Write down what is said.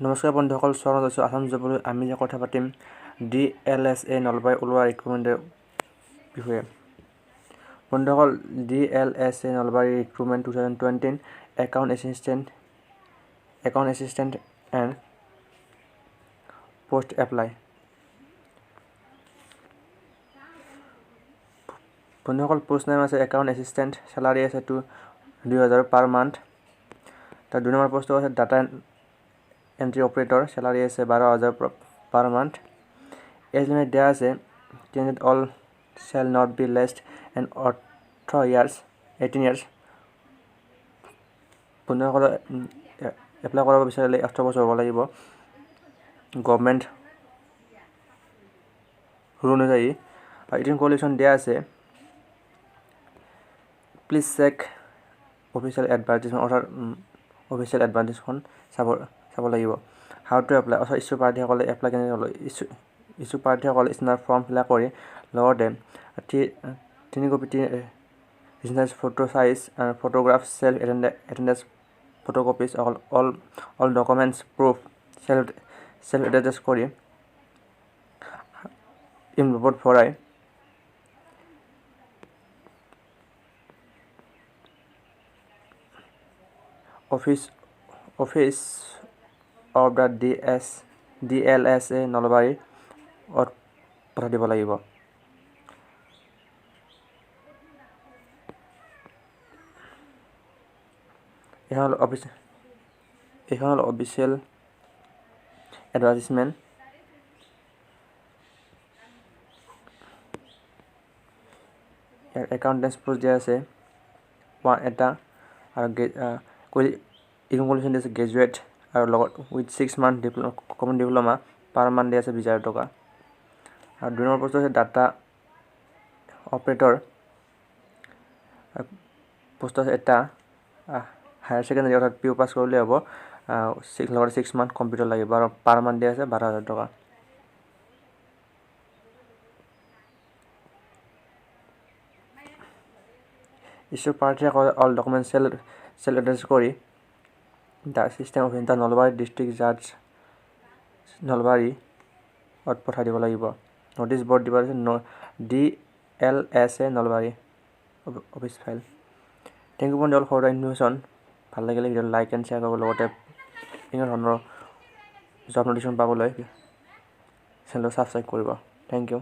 নমস্কাৰ বন্ধুসকল, স্বাগতম জনাইছোঁ আসাম জবলৈ। আমি যে কথা পাতিম DLSA নলবাৰী ওলোৱা ৰিক্ৰুটমেণ্টৰ বিষয়ে। বন্ধুসকল, DLSA Nalbari recruitment 2020 account assistant and post apply. বন্ধুসকল, পোষ্ট নাম আছে একাউণ্ট এছিষ্টেণ্ট, চেলাৰী আছে 2,000 পাৰ মান্থ। তাৰ 2 নম্বৰ পোষ্টটো আছে ডাটা এন্ট্ৰি অপাৰেটৰ, চেলাৰী আছে 12,000 পাৰ মান্থ। এজ লিমিট দিয়া আছে candidate all shall not be less than 18 years। বন্ধুসকল, এপ্লাই কৰিব বিচাৰিলে 18 বছৰ হ'ব লাগিব গভৰ্ণমেণ্ট ৰুল অনুযায়ী। আৰু ইটিন কোৱালিফিকেশ্যন দিয়া আছে প্লিজ চেক অফিচিয়েল এডভাৰ্টাইজমেণ্ট, অৰ্থাৎ অফিচিয়েল এডভাৰ্টাইজখন চাব লাগিব। হাউ টু এপ্লাই, অৰ্থাৎ ইচ্ছুক প্ৰাৰ্থীসকলে এপ্লাই কেনেকৈ হ'ল। ইচ্ছুক প্ৰাৰ্থীসকলে ষ্টেণ্ডাৰ্ড ফৰ্ম ফিল আপ কৰি লগতে 3 copy business photo size photograph, self attendance photocopies, all documents proof self attach কৰি ইনভলভত ভৰাই অফিচ অফ দ্য DLSA নলবাৰীত পঠাই দিব লাগিব। এইখন হ'ল অফিচিয়েল এডভাৰ্টাইজমেণ্ট। ইয়াৰ একাউণ্টেঞ্চ পোষ্ট দিয়া আছে 1 এটা, আৰু কোৱালিফিকেশ্যন দিয়া আছে গ্ৰেজুৱেট, আৰু লগত with 6 month common diploma, per month দিয়া আছে 20,000 টকা। আৰু 2 নম্বৰ পোষ্ট আছে ডাটা অপাৰেটৰ, পোষ্ট আছে এটা, হায়াৰ ছেকেণ্ডেৰী অৰ্থাৎ PU পাছ কৰিলে হ'ব, লগতে 6 মান্থ কম্পিউটাৰ লাগিব, আৰু পাৰ মান্থ দিয়া আছে 12,000 টকা। ইচ্ছুক প্ৰাৰ্থীসকলে অল ডকুমেণ্ট চেল্ফ এটেষ্ট কৰি the system of the Nalbari district জাজ নলবাৰীত পঠাই দিব লাগিব। নটিচ বৰ্ড দিব আছে DLSA Nalbari office file. Thank you বন্ধুসকল ফৰ দ্য ইনফৰমেশ্যন। ভাল লাগিলে ভিডিঅ'টো লাইক এণ্ড শ্বেয়াৰ কৰিব, লগতে এনেকুৱা ধৰণৰ জব নটিফিকেশ্যন পাবলৈ চেনেলটো ছাবস্ক্ৰাইব কৰিব। Thank U.